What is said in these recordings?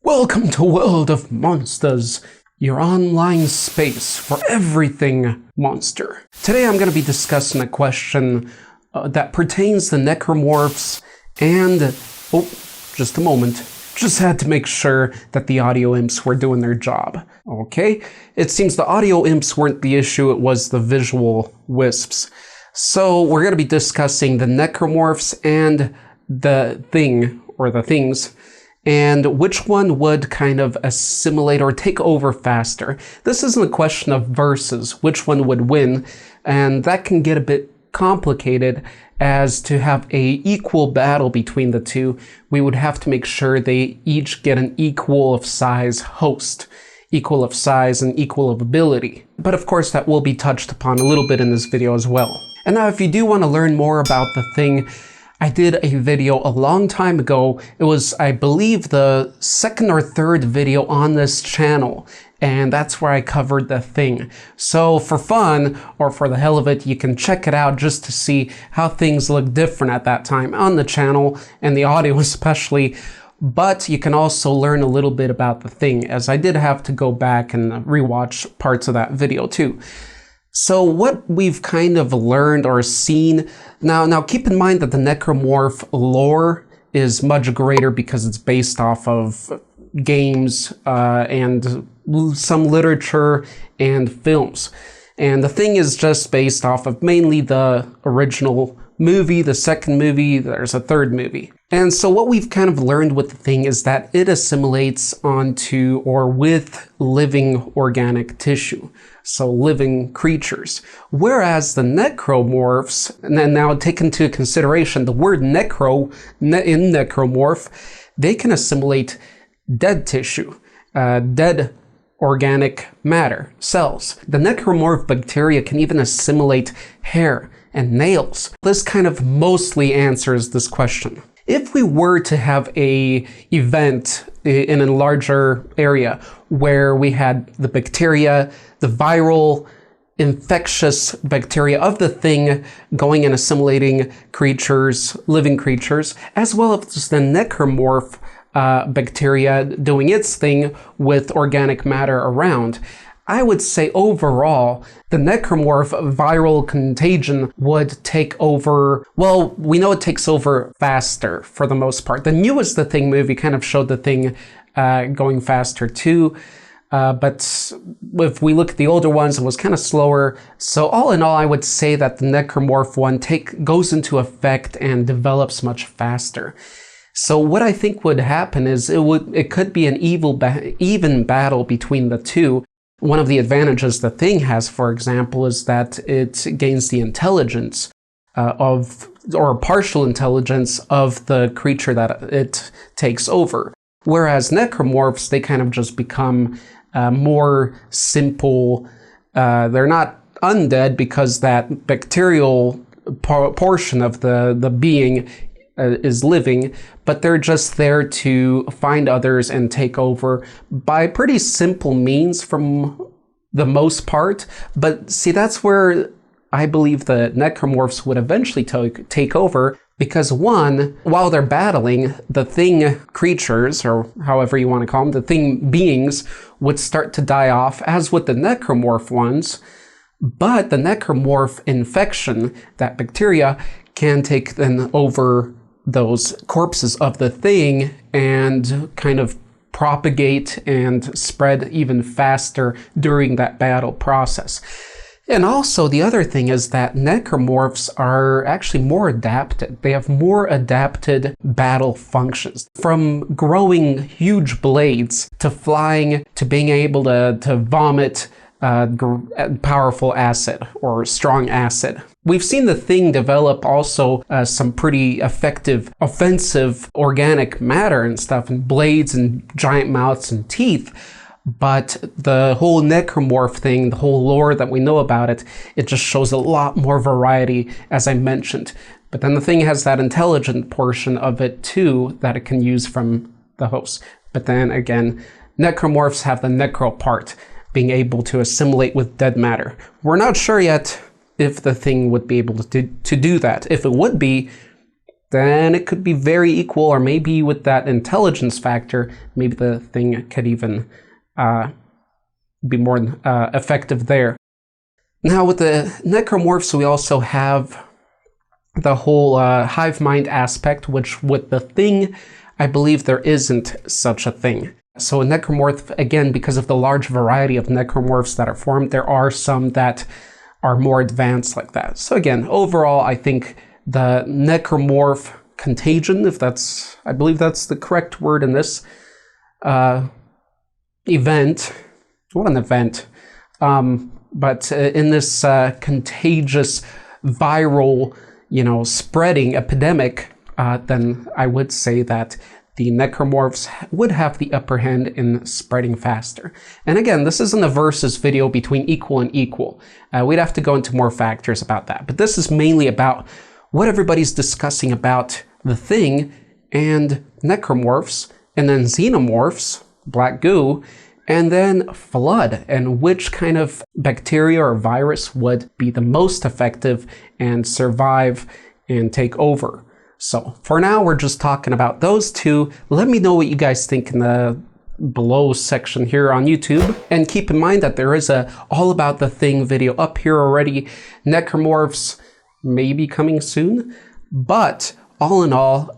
Welcome to World of Monsters, your online space for everything monster. Today I'm going to be discussing a question that pertains to Necromorphs and... oh, just a moment. Just had to make sure that the audio imps were doing their job. Okay? It seems the audio imps weren't the issue, it was the visual wisps. So we're going to be discussing the Necromorphs and the thing, or the things, and which one would kind of assimilate or take over faster. This isn't a question of versus, which one would win, and that can get a bit complicated, as to have a equal battle between the two, we would have to make sure they each get an equal of size host, equal of size and equal of ability. But of course that will be touched upon a little bit in this video as well. And now if you do want to learn more about the thing, I did a video a long time ago. It was, I believe, the second or third video on this channel, and that's where I covered the thing. So for fun, or for the hell of it, you can check it out just to see how things look different at that time on the channel, and the audio especially. But you can also learn a little bit about the thing, as I did have to go back and rewatch parts of that video too. So what we've kind of learned or seen, now keep in mind that the Necromorph lore is much greater because it's based off of games and some literature and films. And the thing is just based off of mainly the original movie, the second movie, there's a third movie. And so what we've kind of learned with the thing is that it assimilates onto or with living organic tissue. So living creatures. Whereas the Necromorphs, and then now take into consideration the word necro in Necromorph, they can assimilate dead tissue, dead organic matter, cells. The Necromorph bacteria can even assimilate hair and nails. This kind of mostly answers this question. If we were to have a event in a larger area where we had the bacteria, the viral infectious bacteria of the thing going and assimilating creatures, living creatures, as well as the Necromorph bacteria doing its thing with organic matter around, I would say overall, the Necromorph viral contagion would take over, well, we know it takes over faster for the most part. The newest The Thing movie kind of showed the thing going faster too, but if we look at the older ones, it was kind of slower. So all in all, I would say that the Necromorph one goes into effect and develops much faster. So what I think would happen is it could be an even battle between the two. One of the advantages the thing has, for example, is that it gains the intelligence or partial intelligence of the creature that it takes over. Whereas Necromorphs, they kind of just become more simple. They're not undead because that bacterial portion of the being is living, but they're just there to find others and take over by pretty simple means from the most part. But see, that's where I believe the Necromorphs would eventually take over, because one, while they're battling, the thing creatures, or however you want to call them, the thing beings would start to die off, as with the Necromorph ones. But the Necromorph infection, that bacteria, can take then over those corpses of the thing and kind of propagate and spread even faster during that battle process. And also the other thing is that Necromorphs are actually more adapted. They have more adapted battle functions. From growing huge blades to flying to being able to vomit powerful acid or strong acid. We've seen the thing develop also some pretty effective offensive organic matter and stuff, and blades and giant mouths and teeth. But the whole Necromorph thing, the whole lore that we know about it, it just shows a lot more variety, as I mentioned. But then the thing has that intelligent portion of it too that it can use from the host. But then again, Necromorphs have the necro part, being able to assimilate with dead matter. We're not sure yet if the thing would be able to do that. If it would be, then it could be very equal, or maybe with that intelligence factor, maybe the thing could even be more effective there. Now with the Necromorphs, we also have the whole Hivemind aspect, which with the thing, I believe there isn't such a thing. So a Necromorph, again, because of the large variety of Necromorphs that are formed, there are some that are more advanced like that. So again, overall, I think the Necromorph contagion, if that's, I believe that's the correct word in this event, what an event, but in this contagious viral, spreading epidemic, then I would say that the Necromorphs would have the upper hand in spreading faster. And again, this isn't a versus video between equal and equal. We'd have to go into more factors about that. But this is mainly about what everybody's discussing about the thing and Necromorphs, and then Xenomorphs, black goo, and then flood, and which kind of bacteria or virus would be the most effective and survive and take over. So for now, we're just talking about those two. Let me know what you guys think in the below section here on YouTube. And keep in mind that there is a all about the thing video up here already. Necromorphs may be coming soon, but all in all,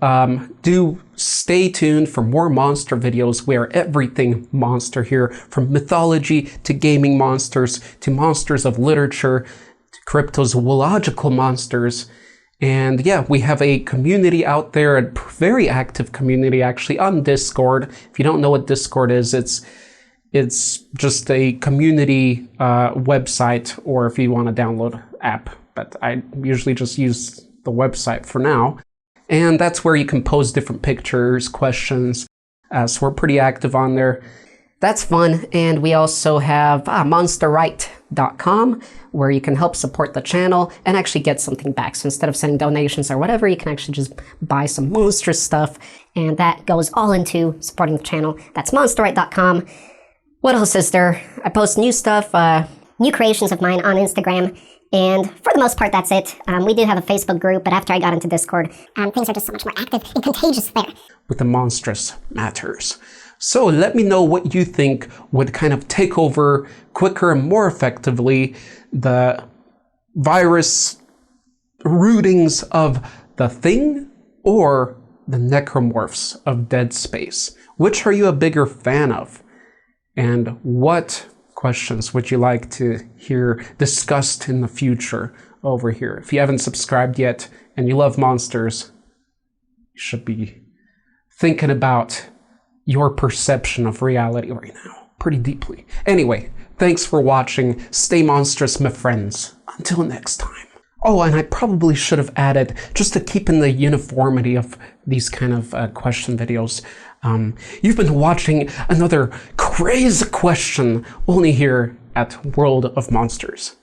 do stay tuned for more monster videos. We are everything monster here, from mythology to gaming monsters to monsters of literature to cryptozoological monsters. And yeah, we have a community out there, a very active community actually on Discord. If you don't know what Discord is, it's just a community website, or if you want to download an app, but I usually just use the website for now. And that's where you can post different pictures, questions, so we're pretty active on there. That's fun. And we also have monsterright.com, where you can help support the channel and actually get something back. So instead of sending donations or whatever, you can actually just buy some Monstrous stuff, and that goes all into supporting the channel. That's monsterright.com. What else is there? I post new stuff, new creations of mine on Instagram, and for the most part, that's it. We do have a Facebook group, but after I got into Discord, things are just so much more active and contagious there. With the monstrous matters. So let me know what you think would kind of take over quicker and more effectively the virus rootings of the thing or the Necromorphs of Dead Space. Which are you a bigger fan of? And what questions would you like to hear discussed in the future over here? If you haven't subscribed yet and you love monsters, you should be thinking about your perception of reality right now pretty deeply. Anyway, thanks for watching. Stay monstrous, my friends. Until next time. Oh, and I probably should have added, just to keep in the uniformity of these kind of question videos, you've been watching another crazy question only here at World of Monsters.